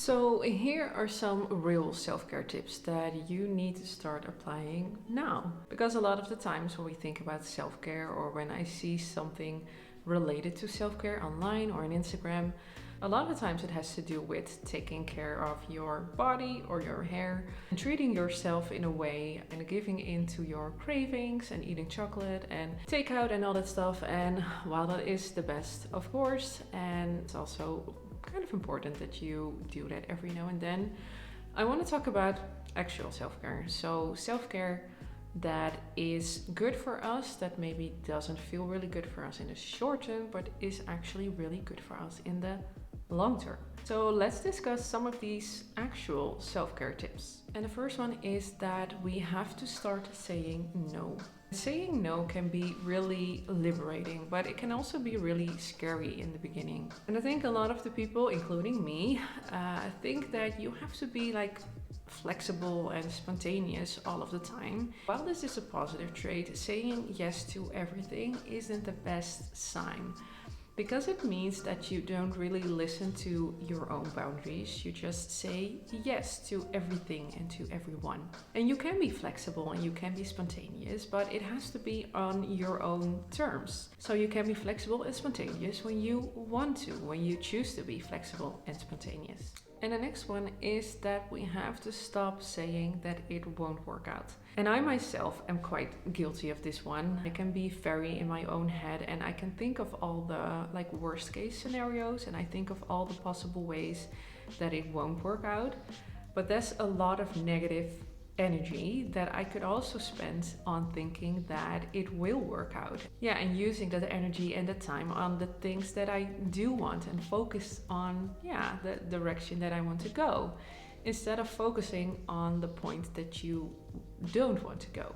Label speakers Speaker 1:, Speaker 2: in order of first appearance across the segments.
Speaker 1: So here are some real self-care tips that you need to start applying now. Because a lot of the times when we think about self-care or when I see something related to self-care online or on Instagram, a lot of the times it has to do with taking care of your body or your hair and treating yourself in a way and giving in to your cravings and eating chocolate and takeout and all that stuff. And while that is the best, of course, and it's also kind of important that you do that every now and then, I want to talk about actual self-care. So self-care that is good for us, that maybe doesn't feel really good for us in the short term, but is actually really good for us in the long term. So let's discuss some of these actual self-care tips. And the first one is that we have to start saying no. Saying no can be really liberating, but it can also be really scary in the beginning. And I think a lot of the people, including me, think that you have to be like flexible and spontaneous all of the time. While this is a positive trait, saying yes to everything isn't the best sign. Because it means that you don't really listen to your own boundaries. You just say yes to everything and to everyone. And you can be flexible and you can be spontaneous, but it has to be on your own terms. So you can be flexible and spontaneous when you want to, when you choose to be flexible and spontaneous. And the next one is that we have to stop saying that it won't work out. And I myself am quite guilty of this one. I can be very in my own head and I can think of all the worst case scenarios and I think of all the possible ways that it won't work out. But there's a lot of negative energy that I could also spend on thinking that it will work out. Yeah, and using that energy and the time on the things that I do want and focus on, the direction that I want to go, instead of focusing on the point that you don't want to go.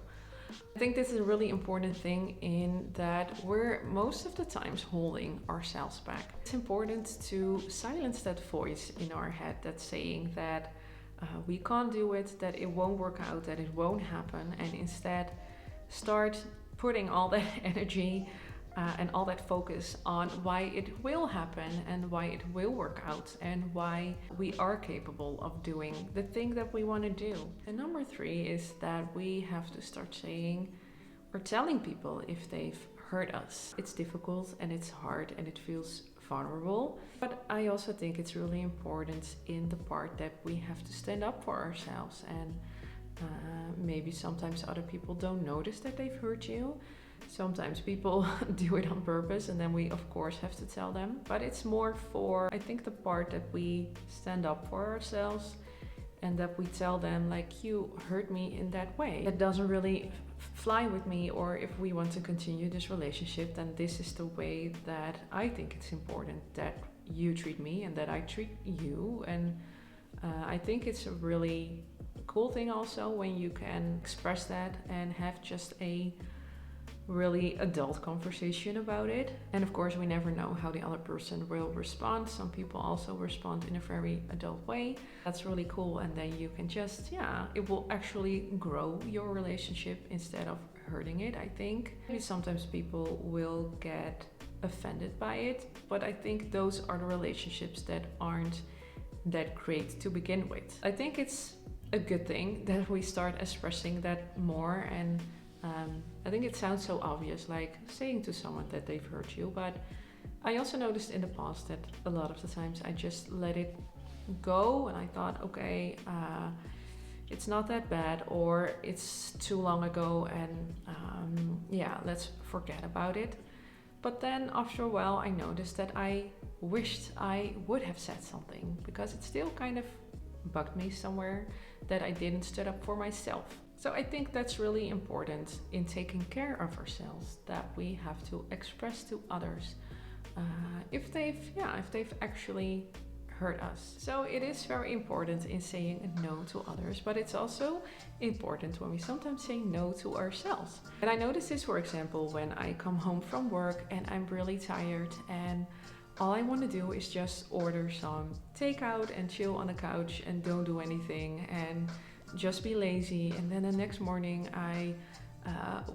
Speaker 1: I think this is a really important thing in that we're most of the times holding ourselves back. It's important to silence that voice in our head that's saying that we can't do it, that it won't work out, that it won't happen, and instead start putting all that energy and all that focus on why it will happen and why it will work out and why we are capable of doing the thing that we want to do. And number 3 is that we have to start saying or telling people if they've hurt us. It's difficult and it's hard and it feels vulnerable, but I also think it's really important in the part that we have to stand up for ourselves, and maybe sometimes other people don't notice that they've hurt you. Sometimes people do it on purpose and then we of course have to tell them, but it's more for, I think, the part that we stand up for ourselves and that we tell them like, you hurt me in that way. It doesn't really fly with me, or if we want to continue this relationship, then this is the way that I think it's important that you treat me and that I treat you. And I think it's a really cool thing also when you can express that and have just a really adult conversation about it. And of course we never know how the other person will respond. Some people also respond in a very adult way. That's really cool, and then you can just it will actually grow your relationship instead of hurting it, I think. Maybe sometimes people will get offended by it, but I think those are the relationships that aren't that great to begin with. I think it's a good thing that we start expressing that more, and I think it sounds so obvious, like saying to someone that they've hurt you, but I also noticed in the past that a lot of the times I just let it go and I thought, okay, it's not that bad, or it's too long ago and let's forget about it. But then after a while I noticed that I wished I would have said something, because it still kind of bugged me somewhere that I didn't stand up for myself. So I think that's really important in taking care of ourselves, that we have to express to others if they've actually hurt us. So it is very important in saying no to others, but it's also important when we sometimes say no to ourselves. And I notice this, for example, when I come home from work and I'm really tired and all I want to do is just order some takeout and chill on the couch and don't do anything and just be lazy. And then the next morning I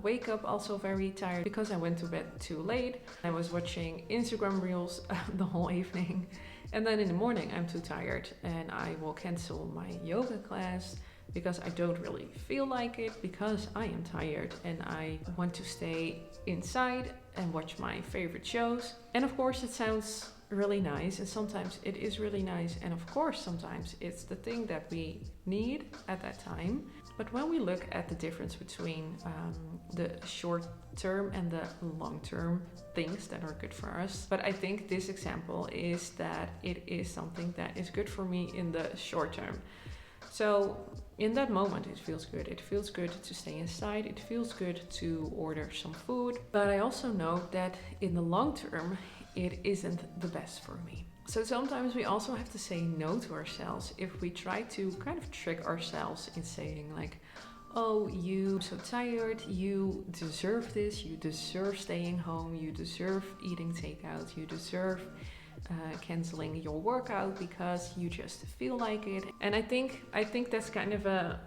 Speaker 1: wake up also very tired because I went to bed too late. I was watching Instagram reels the whole evening, And then in the morning, I'm too tired and I will cancel my yoga class because I don't really feel like it, because I am tired and I want to stay inside and watch my favorite shows. And of course, it sounds really nice, and sometimes it is really nice, and of course, sometimes it's the thing that we need at that time. But when we look at the difference between the short term and the long term things that are good for us, but I think this example is that it is something that is good for me in the short term. So in that moment, it feels good. It feels good to stay inside. It feels good to order some food. But I also know that in the long term, it isn't the best for me. So sometimes we also have to say no to ourselves if we try to kind of trick ourselves in saying like, oh, you're so tired, you deserve this, you deserve staying home, you deserve eating takeout, you deserve canceling your workout because you just feel like it. And I think that's kind of a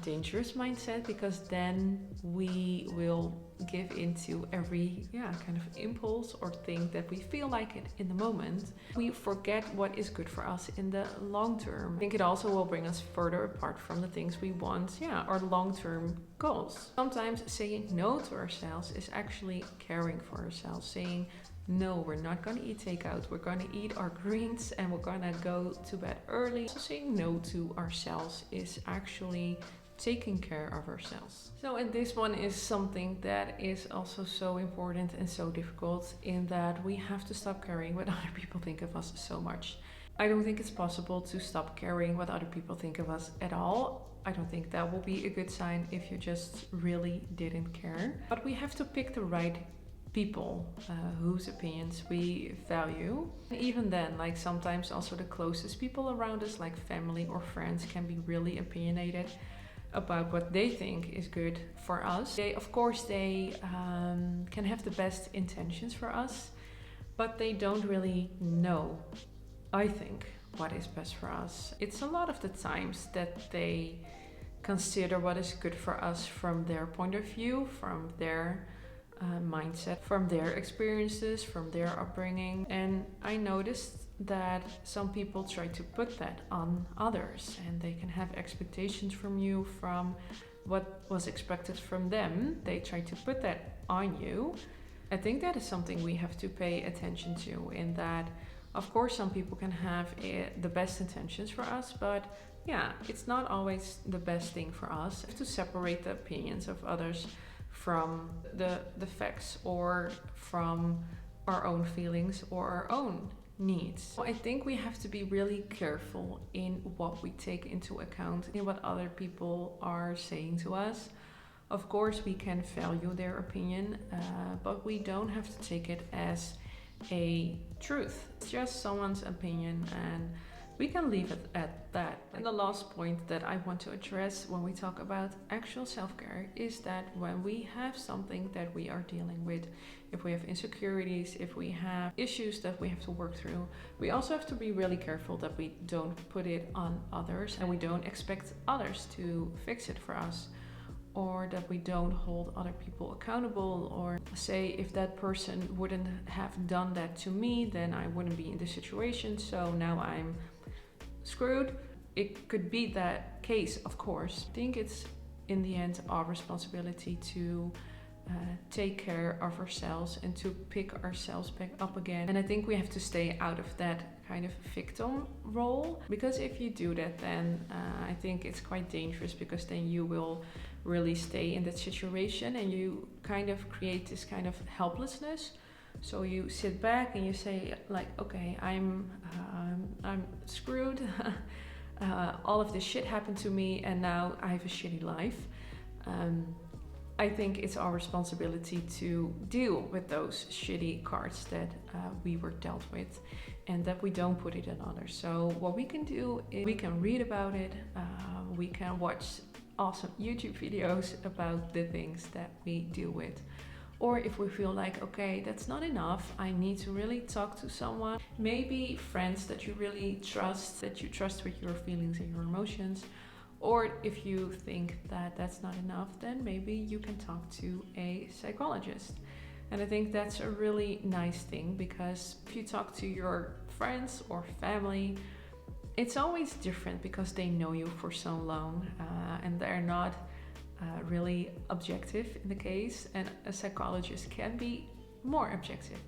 Speaker 1: dangerous mindset, because then we will give into every kind of impulse or thing that we feel like it in the moment. We forget what is good for us in the long term. I think it also will bring us further apart from the things we want, our long-term goals. Sometimes saying no to ourselves is actually caring for ourselves, saying no, we're not going to eat takeout, we're going to eat our greens and we're going to go to bed early. So saying no to ourselves is actually taking care of ourselves. So, and this one is something that is also so important and so difficult, in that we have to stop caring what other people think of us so much. I don't think it's possible to stop caring what other people think of us at all. I don't think that will be a good sign if you just really didn't care. But we have to pick the right people whose opinions we value. And even then, like sometimes also the closest people around us, like family or friends, can be really opinionated about what they think is good for us. Of course, they can have the best intentions for us, but they don't really know, I think, what is best for us. It's a lot of the times that they consider what is good for us from their point of view, from their mindset, from their experiences, from their upbringing. And I noticed that some people try to put that on others, and they can have expectations from you from what was expected from them. They try to put that on you. I think that is something we have to pay attention to, in that of course some people can have the best intentions for us, but it's not always the best thing for us. We have to separate the opinions of others from the facts, or from our own feelings or our own needs. So I think we have to be really careful in what we take into account, in what other people are saying to us. Of course, we can value their opinion, but we don't have to take it as a truth. It's just someone's opinion, and we can leave it at that. And the last point that I want to address when we talk about actual self-care is that when we have something that we are dealing with, if we have insecurities, if we have issues that we have to work through, we also have to be really careful that we don't put it on others, and we don't expect others to fix it for us, or that we don't hold other people accountable, or say, if that person wouldn't have done that to me, then I wouldn't be in this situation, so now I'm screwed. It could be that case, of course. I think it's in the end our responsibility to take care of ourselves and to pick ourselves back up again. And I think we have to stay out of that kind of victim role, because if you do that, then I think it's quite dangerous, because then you will really stay in that situation and you kind of create this kind of helplessness. So you sit back and you say like, okay, I'm screwed. All of this shit happened to me and now I have a shitty life. I think it's our responsibility to deal with those shitty cards that we were dealt with, and that we don't put it on others. So what we can do is we can read about it, we can watch awesome YouTube videos about the things that we deal with. Or if we feel like, okay, that's not enough, I need to really talk to someone, maybe friends that you really trust, that you trust with your feelings and your emotions. Or if you think that that's not enough, then maybe you can talk to a psychologist. And I think that's a really nice thing, because if you talk to your friends or family, it's always different because they know you for so long and they're not really objective in the case, and a psychologist can be more objective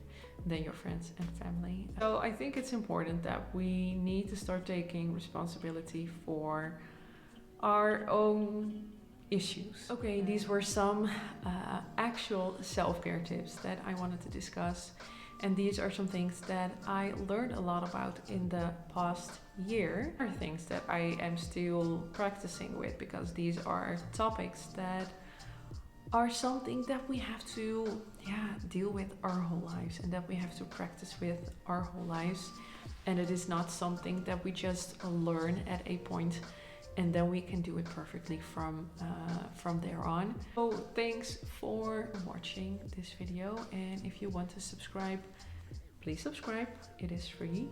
Speaker 1: than your friends and family. So I think it's important that we need to start taking responsibility for our own issues. Okay, these were some actual self-care tips that I wanted to discuss, and these are some things that I learned a lot about in the past year. Are things that I am still practicing with, because these are topics that are something that we have to deal with our whole lives, and that we have to practice with our whole lives, and it is not something that we just learn at a point and then we can do it perfectly from there on. So thanks for watching this video, and if you want to subscribe, please subscribe. It is free,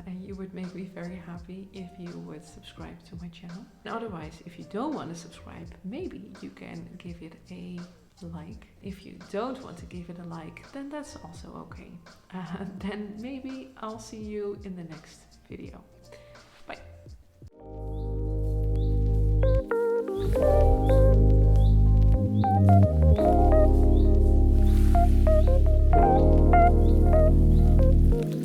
Speaker 1: and you would make me very happy if you would subscribe to my channel. And otherwise, if you don't want to subscribe, maybe you can give it a like. If you don't want to give it a like, then that's also okay. Then maybe I'll see you in the next video.